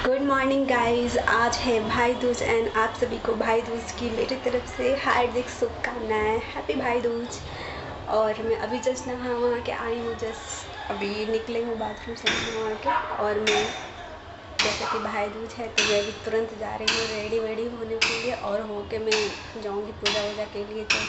Good morning guys. आज है भाई दूज एंड आप सभी को भाई दूज की मेरी तरफ से हार्दिक शुभकामनाएं। हैप्पी भाई दूज। और मैं अभी जस्ट नहा वहाँ के आई हूँ, जस्ट अभी निकले हूँ बाथरूम से नहा के। और मैं जैसे कि भाई दूज है तो मैं अभी तुरंत जा रही हूँ रेडी वेडी होने के लिए, और हो के मैं जाऊँगी पूजा वूजा के लिए। तो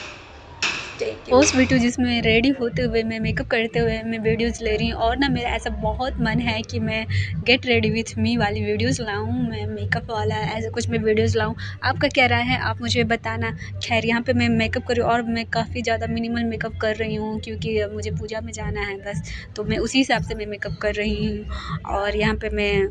पोस्ट वीडियो जिसमें रेडी होते हुए मैं मेकअप करते हुए मैं वीडियोज़ ले रही हूँ। और ना मेरा ऐसा बहुत मन है कि मैं गेट रेडी विथ मी वाली वीडियोज़ लाऊँ, मैं मेकअप वाला ऐसा कुछ मैं वीडियोज़ लाऊँ। आपका क्या राय है, आप मुझे बताना। खैर यहाँ पे मैं मेकअप कर रही हूँ और मैं काफ़ी ज़्यादा मिनिमल मेकअप कर रही हूँ क्योंकि मुझे पूजा में जाना है बस, तो मैं उसी हिसाब से मैं मेकअप कर रही हूँ। और यहाँ पे मैं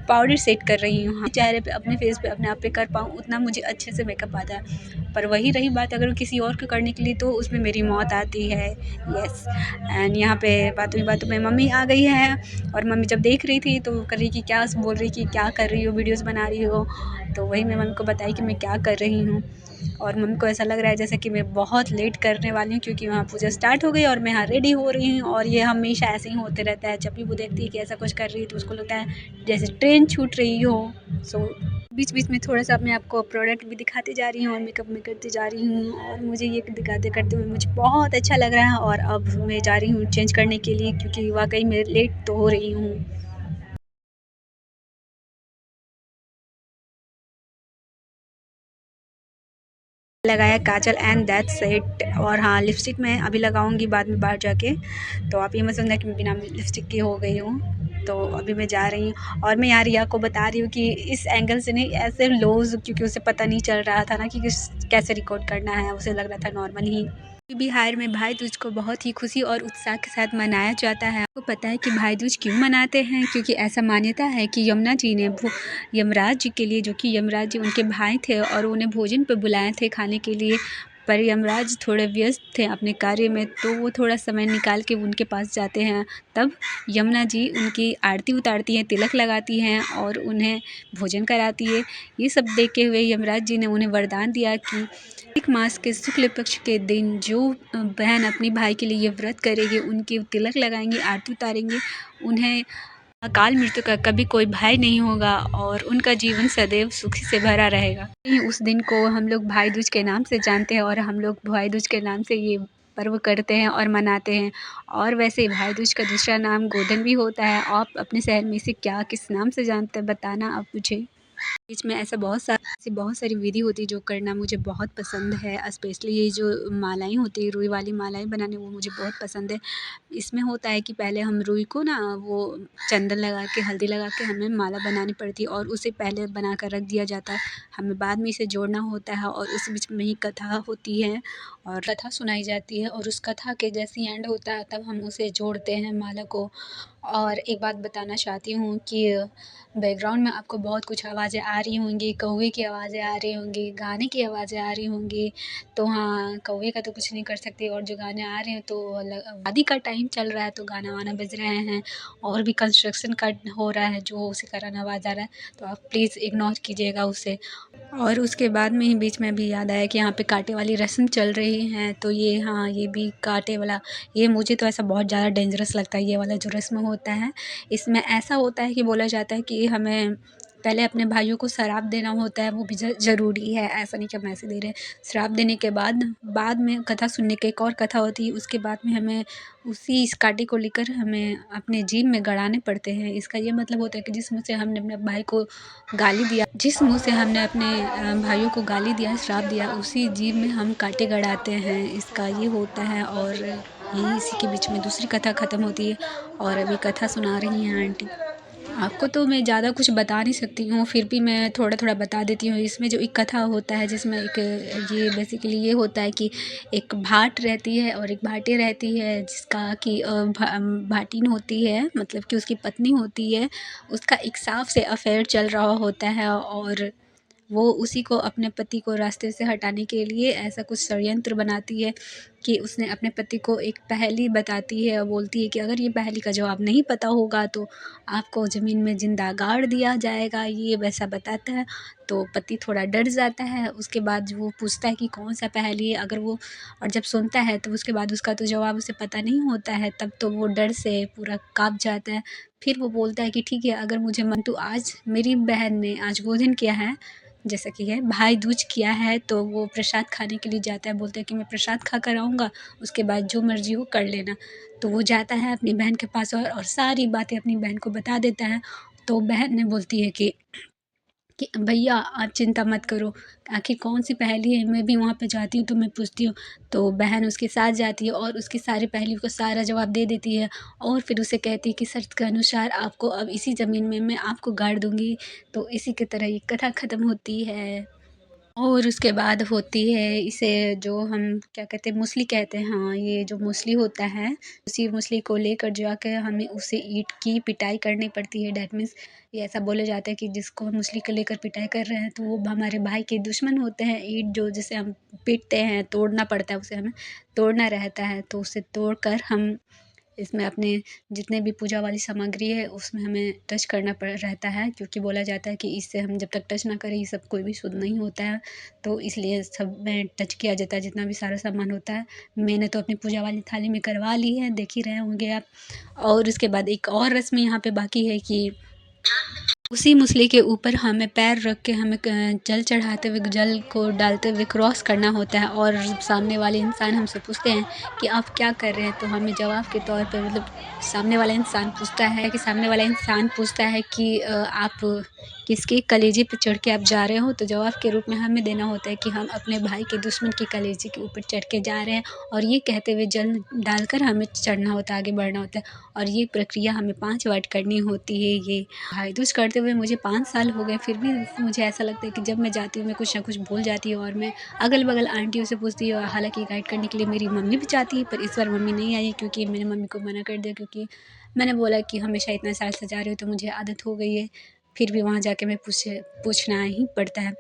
पाउडर सेट कर रही हूँ। चेहरे पे अपने फेस पे अपने आप पे कर पाऊँ उतना मुझे अच्छे से मेकअप आता है। पर वही रही बात अगर किसी और को करने के लिए तो उसमें मेरी मौत आती है। यस। एंड यहाँ पे बातों में मम्मी आ गई है और मम्मी जब देख रही थी तो कर रही कि क्या बोल रही कि क्या कर रही हो, वीडियोज़ बना रही हो। तो वही मैं मम्मी को बताई कि मैं क्या कर रही हूँ। और मम्मी को ऐसा लग रहा है जैसे कि मैं बहुत लेट करने वाली हूँ क्योंकि वहाँ पूजा स्टार्ट हो गई और मैं यहाँ रेडी हो रही हूँ। और ये हमेशा ऐसे ही होते रहता है, जब भी वो देखती है कि ऐसा कुछ कर रही है तो उसको लगता है जैसे ट्रेन छूट रही हो। सो बीच बीच में थोड़ा सा अपने आप को प्रोडक्ट भी दिखाती जा रही हूँ और मेकअप में करती जा रही हूँ। और मुझे ये दिखाते करते हुए मुझे बहुत अच्छा लग रहा है। और अब मैं जा रही हूँ चेंज करने के लिए क्योंकि वाकई मैं लेट तो हो रही हूँ। लगाया काजल एंड दैट्स इट। और हाँ, लिपस्टिक मैं अभी लगाऊंगी बाद में बाहर जाके। तो आप ये मत समझना कि मैं बिना लिपस्टिक की हो गई हूँ। तो अभी मैं जा रही हूँ और मैं यार रिया को बता रही हूँ कि इस एंगल से नहीं, ऐसे लोज, क्योंकि उसे पता नहीं चल रहा था ना कि कैसे रिकॉर्ड करना है, उसे लग रहा था नॉर्मल ही। बिहार में भाई दूज को बहुत ही खुशी और उत्साह के साथ मनाया जाता है। आपको पता है कि भाई दूज क्यों मनाते हैं? क्योंकि ऐसा मान्यता है कि यमुना जी ने यमराज जी के लिए, जो कि यमराज जी उनके भाई थे और उन्हें भोजन पे बुलाए थे खाने के लिए, पर यमराज थोड़े व्यस्त थे अपने कार्य में, तो वो थोड़ा समय निकाल के उनके पास जाते हैं। तब यमुना जी उनकी आरती उतारती हैं, तिलक लगाती हैं और उन्हें भोजन कराती है। ये सब देखते हुए यमराज जी ने उन्हें वरदान दिया कि कार्तिक मास के शुक्ल पक्ष के दिन जो बहन अपनी भाई के लिए ये व्रत करेगी, उनकी तिलक लगाएंगी, आरती उतारेंगे, उन्हें अकाल मृत्यु का कभी कोई भय नहीं होगा और उनका जीवन सदैव सुख से भरा रहेगा। उस दिन को हम लोग भाई दूज के नाम से जानते हैं और हम लोग भाई दूज के नाम से ये पर्व करते हैं और मनाते हैं। और वैसे भाई दूज का दूसरा नाम गोधन भी होता है। आप अपने शहर में इसे क्या किस नाम से जानते हैं, बताना आप मुझे। बीच में ऐसा बहुत सारी विधि होती है जो करना मुझे बहुत पसंद है। स्पेशली ये जो मालाएँ होती है, रुई वाली मालाएँ बनाने, वो मुझे बहुत पसंद है। इसमें होता है कि पहले हम रुई को ना वो चंदन लगा के, हल्दी लगा के हमें माला बनानी पड़ती है और उसे पहले बना कर रख दिया जाता है। हमें बाद में इसे जोड़ना होता है और उस बीच में ही कथा होती है और कथा सुनाई जाती है और उस कथा के जैसे ही एंड होता है तब हम उसे जोड़ते हैं माला को। और एक बात बताना चाहती हूँ कि बैकग्राउंड में आपको बहुत कुछ आवाज़ें आ रही होंगी, कौवे की आवाज़ें आ रही होंगी, गाने की आवाज़ें आ रही होंगी। तो हाँ, कौवे का तो कुछ नहीं कर सकती और जो गाने आ रहे हैं तो शादी का टाइम चल रहा है तो गाना वाना बज रहे हैं और भी कंस्ट्रक्शन का हो रहा है जो उसी कारण आवाज़ आ रहा है, तो आप प्लीज़ इग्नोर कीजिएगा उसे। और उसके बाद में ही बीच में अभी याद आया कि यहाँ पे कांटे वाली रस्म चल रही है, तो ये हाँ, ये भी कांटे वाला, ये मुझे तो ऐसा बहुत ज़्यादा डेंजरस लगता है ये वाला जो रस्म होता है। इसमें ऐसा होता है कि बोला जाता है कि हमें पहले अपने भाइयों को श्राप देना होता है, वो भी ज़रूरी है, ऐसा नहीं कि हम ऐसे दे रहे हैं। श्राप देने के बाद में कथा सुनने की एक और कथा होती है, उसके बाद में हमें उसी इस कांटे को लेकर हमें अपने जीभ में गड़ाने पड़ते हैं। इसका ये मतलब होता है कि जिस मुँह से हमने अपने भाई को गाली दिया, जिस मुँह से हमने अपने भाइयों को गाली दिया, श्राप दिया, उसी जीभ में हम कांटे गड़ाते हैं। इसका ये होता है और यही इसी के बीच में दूसरी कथा ख़त्म होती है और अभी कथा सुना रही हैं आंटी। आपको तो मैं ज़्यादा कुछ बता नहीं सकती हूँ, फिर भी मैं थोड़ा-थोड़ा बता देती हूँ। इसमें जो एक कथा होता है जिसमें एक ये बेसिकली ये होता है कि एक भाट रहती है और एक भाटी रहती है जिसका कि भाटिन होती है, मतलब कि उसकी पत्नी होती है, उसका एक साफ़ से अफ़ेयर चल रहा होता है और वो उसी को, अपने पति को रास्ते से हटाने के लिए ऐसा कुछ षड्यंत्र बनाती है कि उसने अपने पति को एक पहेली बताती है और बोलती है कि अगर ये पहेली का जवाब नहीं पता होगा तो आपको ज़मीन में ज़िंदा गाड़ दिया जाएगा, ये वैसा बताता है। तो पति थोड़ा डर जाता है। उसके बाद वो पूछता है कि कौन सा पहेली है, अगर वो और जब सुनता है तो उसके बाद उसका तो जवाब उसे पता नहीं होता है, तब तो वो डर से पूरा काँप जाता है। फिर वो बोलता है कि ठीक है, अगर मुझे मन तो आज मेरी बहन ने आज भोजन किया है, जैसा कि है भाई दूज किया है, तो वो प्रसाद खाने के लिए जाता है। बोलता है कि मैं प्रसाद खा कर आऊँगा, उसके बाद जो मर्ज़ी हो कर लेना। तो वो जाता है अपनी बहन के पास और सारी बातें अपनी बहन को बता देता है। तो बहन ने बोलती है कि भैया आप चिंता मत करो, आखिर कौन सी पहेली है, मैं भी वहाँ पे जाती हूँ तो मैं पूछती हूँ। तो बहन उसके साथ जाती है और उसकी सारी पहेलियों का सारा जवाब दे देती है और फिर उसे कहती है कि शर्त के अनुसार आपको अब इसी ज़मीन में मैं आपको गाड़ दूँगी। तो इसी की तरह ये कथा ख़त्म होती है। और उसके बाद होती है इसे जो हम क्या कहते हैं, मूसली कहते हैं। हाँ, ये जो मूसली होता है, उसी मूसली को लेकर जाके हमें उसे ईंट की पिटाई करनी पड़ती है। दैट मीन्स ये ऐसा बोला जाता है कि जिसको हम मूसली को लेकर पिटाई कर रहे हैं तो वो हमारे भाई के दुश्मन होते हैं। ईंट जो जिसे हम पीटते हैं, तोड़ना पड़ता है, उसे हमें तोड़ना रहता है। तो उसे तोड़कर हम इसमें अपने जितने भी पूजा वाली सामग्री है उसमें हमें टच करना पड़ रहता है, क्योंकि बोला जाता है कि इससे हम जब तक टच ना करें ये सब कोई भी शुद्ध नहीं होता है। तो इसलिए सब में टच किया जाता है जितना भी सारा सामान होता है। मैंने तो अपनी पूजा वाली थाली में करवा ली है, देख ही रहे होंगे आप। और उसके बाद एक और रस्म यहाँ पे बाकी है कि उसी मूसली के ऊपर हमें पैर रख के हमें जल चढ़ाते हुए, जल को डालते हुए क्रॉस करना होता है। और सामने वाले इंसान हमसे पूछते हैं कि आप क्या कर रहे हैं, तो हमें जवाब के तौर पे मतलब सामने वाला इंसान पूछता है कि आप किसके कलेजे पे चढ़ के आप जा रहे हो, तो जवाब के रूप में हमें देना होता है कि हम अपने भाई के दुश्मन के कलेजे के ऊपर चढ़ के जा रहे हैं। और ये कहते हुए जल डालकर हमें चढ़ना होता है, आगे बढ़ना होता है। और ये प्रक्रिया हमें 5 बार करनी होती है। ये भाई दूज करते हुए मुझे 5 साल हो गए, फिर भी मुझे ऐसा लगता है कि जब मैं जाती हूँ मैं कुछ ना कुछ भूल जाती हूँ। और मैं अगल-बगल आंटियों से पूछती हूँ, हालाँकि गाइड करने के लिए मेरी मम्मी भी चाहती है, पर इस बार मम्मी नहीं आई है क्योंकि मैंने मम्मी को मना कर दिया, क्योंकि मैंने बोला कि हमेशा इतने साल से जा रही हूँ तो मुझे आदत हो गई है। फिर भी वहाँ जाके मैं पूछना ही पड़ता है।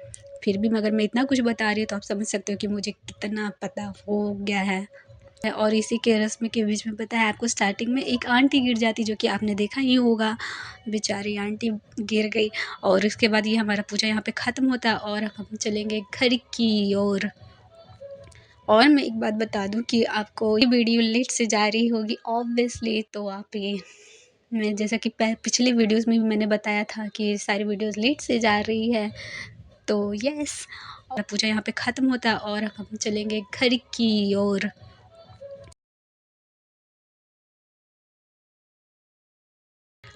फिर भी मगर मैं इतना कुछ बता रही हूँ तो आप समझ सकते हो कि मुझे कितना पता हो गया है। और इसी के रस्म के बीच में पता है आपको, स्टार्टिंग में एक आंटी गिर जाती, जो कि आपने देखा ही होगा, बेचारी आंटी गिर गई। और उसके बाद ये हमारा पूजा यहाँ पे ख़त्म होता है और हम चलेंगे घर की ओर। और मैं एक बात बता दूँ कि आपको ये वीडियो लेट से जा रही होगी ऑब्वियसली, तो आप ये मैं जैसा कि पिछले वीडियोज़ में भी मैंने बताया था कि सारी वीडियोज़ लेट से जा रही है। तो यस, और पूजा यहाँ पे ख़त्म होता है और हम चलेंगे घर की ओर।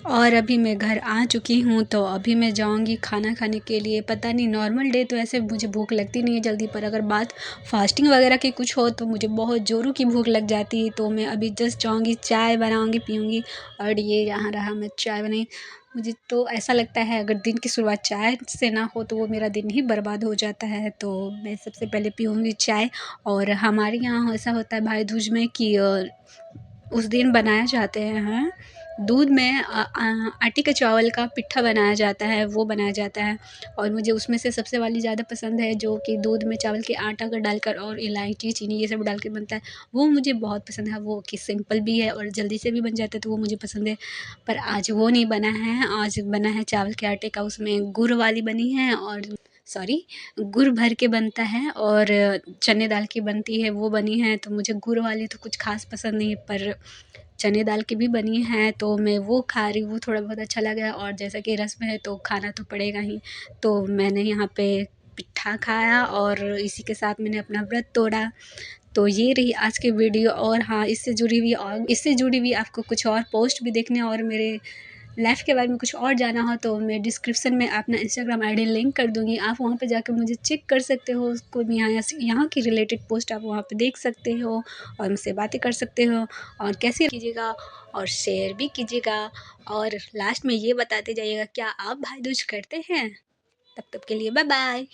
और अभी मैं घर आ चुकी हूँ, तो अभी मैं जाऊँगी खाना खाने के लिए। पता नहीं, नॉर्मल डे तो ऐसे मुझे भूख लगती नहीं है जल्दी, पर अगर बात फास्टिंग वगैरह की कुछ हो तो मुझे बहुत ज़ोरों की भूख लग जाती है। तो मैं अभी जस्ट जाऊँगी, चाय बनाऊँगी, पीऊँगी। और ये यहाँ रहा, मैं चाय बनाई। मुझे तो ऐसा लगता है अगर दिन की शुरुआत चाय से ना हो तो वो मेरा दिन ही बर्बाद हो जाता है। तो मैं सबसे पहले पीऊँगी चाय। और हमारे यहाँ ऐसा होता है भाई दूज में कि उस दिन बनाया जाते हैं दूध में आटे के चावल का पिट्ठा बनाया जाता है, वो बनाया जाता है। और मुझे उसमें से सबसे वाली ज़्यादा पसंद है जो कि दूध में चावल के आटा का डालकर और इलायची, चीनी ये सब डाल के बनता है, वो मुझे बहुत पसंद है। वो कि सिंपल भी है और जल्दी से भी बन जाता है, तो वो मुझे पसंद है। पर आज वो नहीं बना है, आज बना है चावल के आटे का, उसमें गुड़ वाली बनी है और सॉरी गुड़ भर के बनता है और चने दाल की बनती है, वो बनी है। तो मुझे गुड़ वाली तो कुछ ख़ास पसंद नहीं है, पर चने दाल की भी बनी है तो मैं वो खा रही हूँ, वो थोड़ा बहुत अच्छा लगा। और जैसा कि रस्म है तो खाना तो पड़ेगा ही, तो मैंने यहाँ पे पिट्ठा खाया और इसी के साथ मैंने अपना व्रत तोड़ा। तो ये रही आज की वीडियो। और हाँ, इससे जुड़ी हुई आपको कुछ और पोस्ट भी देखने और मेरे लाइफ़ के बारे में कुछ और जाना हो तो मैं डिस्क्रिप्शन में अपना इंस्टाग्राम आईडी लिंक कर दूँगी। आप वहाँ पे जाकर मुझे चेक कर सकते हो। कोई भी यहाँ की रिलेटेड पोस्ट आप वहाँ पे देख सकते हो और मुझसे बातें कर सकते हो। और कैसे कीजिएगा और शेयर भी कीजिएगा। और लास्ट में ये बताते जाइएगा क्या आप भाई दूज करते हैं? तब तक के लिए बाय बाय।